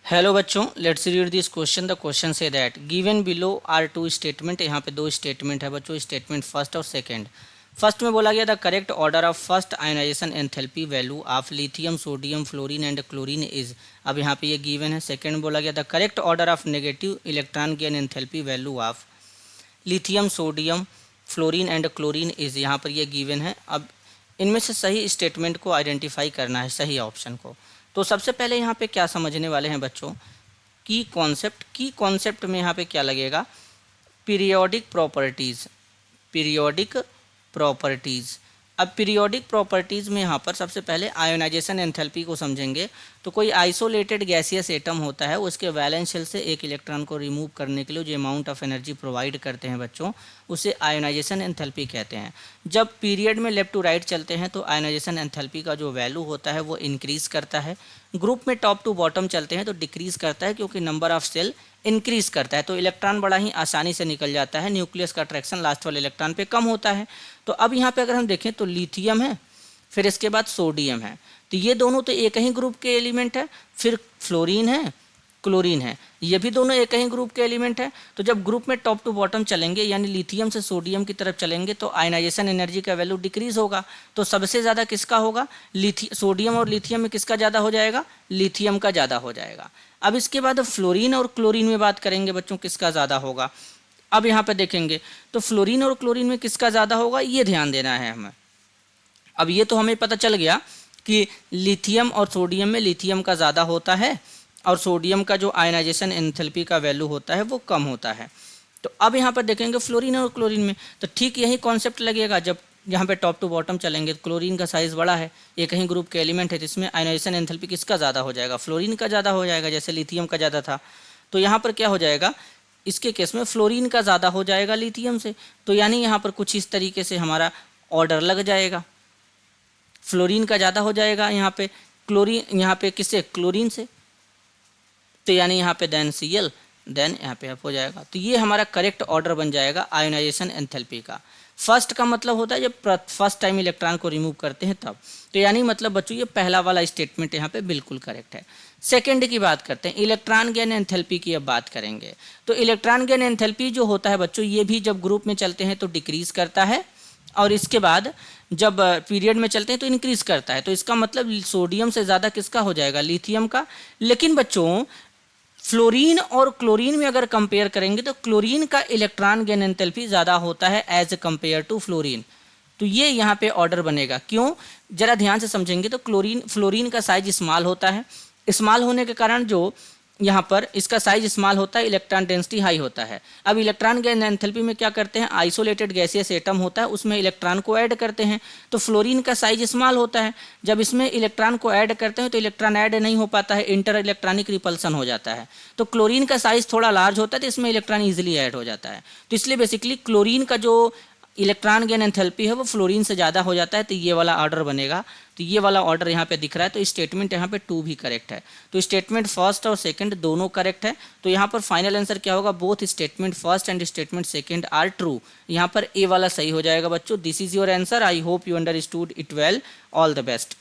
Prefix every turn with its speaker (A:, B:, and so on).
A: Hello बच्चों, let's read this question. The question says that given below are two statement. यहाँ पे दो statement है बच्चों, स्टेटमेंट फर्स्ट और सेकंड। फर्स्ट में बोला गया the correct order of first ionization enthalpy value of lithium, sodium, fluorine and chlorine is. अब यहाँ पे ये गिवन है। सेकंड में बोला गया the correct order of negative electron gain enthalpy value of lithium, sodium, fluorine and chlorine is. यहाँ पर ये गिवन है। अब इनमें से सही स्टेटमेंट को आइडेंटिफाई करना है, सही ऑप्शन को। तो सबसे पहले यहाँ पे क्या समझने वाले हैं बच्चों, की कॉन्सेप्ट में यहाँ पे क्या लगेगा, पीरियोडिक प्रॉपर्टीज़। Periodic properties. अब पीरियोडिक प्रॉपर्टीज़ में यहाँ पर सबसे पहले आयोनाइजेशन एंथैल्पी को समझेंगे। तो कोई आइसोलेटेड गैसियस एटम होता है, उसके वैलेंस शेल से एक इलेक्ट्रॉन को रिमूव करने के लिए जो अमाउंट ऑफ एनर्जी प्रोवाइड करते हैं बच्चों, उसे आयोनाइजेशन एंथैल्पी कहते हैं। जब पीरियड में लेफ्ट टू राइट चलते हैं तो आयोनाइजेशन एंथैल्पी का जो वैल्यू होता है वो इंक्रीज़ करता है। ग्रुप में टॉप टू बॉटम चलते हैं तो डिक्रीज़ करता है, क्योंकि नंबर ऑफ सेल इंक्रीज़ करता है तो इलेक्ट्रॉन बड़ा ही आसानी से निकल जाता है। न्यूक्लियस का अट्रैक्शन लास्ट वाले इलेक्ट्रॉन पे कम होता है। तो अब यहाँ पे अगर हम देखें तो लिथियम है, फिर इसके बाद सोडियम है, तो ये दोनों तो एक ही ग्रुप के एलिमेंट है। फिर फ्लोरीन है, क्लोरीन है, ये भी दोनों एक ही ग्रुप के एलिमेंट है। तो जब ग्रुप में टॉप टू बॉटम चलेंगे, यानी लिथियम से सोडियम की तरफ चलेंगे, तो आयनाइजेशन एनर्जी का वैल्यू डिक्रीज होगा। तो सबसे ज़्यादा किसका होगा, सोडियम और लिथियम में किसका ज़्यादा हो जाएगा, लिथियम का ज़्यादा हो जाएगा। अब इसके बाद फ्लोरीन और क्लोरीन में बात करेंगे बच्चों, किसका ज़्यादा होगा। अब यहाँ पर देखेंगे तो फ्लोरीन और क्लोरीन में किसका ज़्यादा होगा, ये ध्यान देना है हमें। अब ये तो हमें पता चल गया कि लिथियम और सोडियम में लिथियम का ज़्यादा होता है और सोडियम का जो आयनाइजेशन एंथैल्पी का वैल्यू होता है वो कम होता है। तो अब यहाँ पर देखेंगे फ्लोरीन और क्लोरीन में, तो ठीक यही कॉन्सेप्ट लगेगा। जब यहाँ पे टॉप टू बॉटम चलेंगे, क्लोरीन का साइज़ बड़ा है, एक ही ग्रुप के एलिमेंट है, जिसमें आयनाइजेशन एंथैल्पी किसका ज़्यादा हो जाएगा, फ्लोरीन का ज़्यादा हो जाएगा, जैसे लिथियम का ज़्यादा था। तो यहाँ पर क्या हो जाएगा, इसके केस में फ्लोरीन का ज़्यादा हो जाएगा लिथियम से। तो यानी यहाँ पर कुछ इस तरीके से हमारा ऑर्डर लग जाएगा, फ्लोरीन का ज़्यादा हो जाएगा यहाँ पे, क्लोरीन यहाँ पे किससे, क्लोरीन से। तो यानी यहाँ पे देन Cl, देन यहाँ पे F हो जाएगा। तो ये हमारा करेक्ट ऑर्डर बन जाएगा आयोनाइजेशन एंथैल्पी का। फर्स्ट का मतलब होता है जब फर्स्ट टाइम इलेक्ट्रॉन को रिमूव करते हैं तब। तो यानी मतलब बच्चों ये पहला वाला स्टेटमेंट यहाँ पे बिल्कुल करेक्ट है। सेकंड की बात करते हैं, इलेक्ट्रॉन गेन एंथैल्पी की अब बात करेंगे। तो इलेक्ट्रॉन गेन एंथैल्पी जो होता है बच्चों, ये भी जब ग्रुप में चलते हैं तो डिक्रीज करता है, और इसके बाद जब पीरियड में चलते हैं तो इंक्रीज करता है। तो इसका मतलब सोडियम से ज़्यादा किसका हो जाएगा, लिथियम का। लेकिन बच्चों फ्लोरीन और क्लोरीन में अगर कंपेयर करेंगे तो क्लोरीन का इलेक्ट्रॉन गेन एंथैल्पी ज़्यादा होता है एज कंपेयर टू फ्लोरीन। तो ये यहाँ पे ऑर्डर बनेगा। क्यों, जरा ध्यान से समझेंगे तो फ्लोरीन का साइज स्मॉल होता है, स्मॉल होने के कारण जो यहाँ पर इसका साइज स्मॉल होता है, इलेक्ट्रॉन डेंसिटी हाई होता है। अब इलेक्ट्रॉन गेन एंथैल्पी में क्या करते हैं, आइसोलेटेड गैसियस एटम होता है, उसमें इलेक्ट्रॉन को ऐड करते हैं। तो फ्लोरीन का साइज स्मॉल होता है, जब इसमें इलेक्ट्रॉन को ऐड करते हैं तो इलेक्ट्रॉन ऐड नहीं हो पाता है, इंटर इलेक्ट्रॉनिक रिपल्सन हो जाता है। तो क्लोरीन का साइज थोड़ा लार्ज होता है, तो इसमें इलेक्ट्रॉन ईजिली ऐड हो जाता है। तो इसलिए बेसिकली क्लोरीन का जो इलेक्ट्रॉन गेन एंथैल्पी है वो फ्लोरीन से ज़्यादा हो जाता है। तो ये वाला ऑर्डर बनेगा। तो ये वाला ऑर्डर यहाँ पे दिख रहा है, तो स्टेटमेंट यहाँ पे 2 भी करेक्ट है। तो स्टेटमेंट फर्स्ट और सेकंड दोनों करेक्ट है। तो यहाँ पर फाइनल आंसर क्या होगा, both statement first and statement second are true. यहाँ पर ए वाला सही हो जाएगा बच्चों। This is your answer. I hope you understood it well. All the best.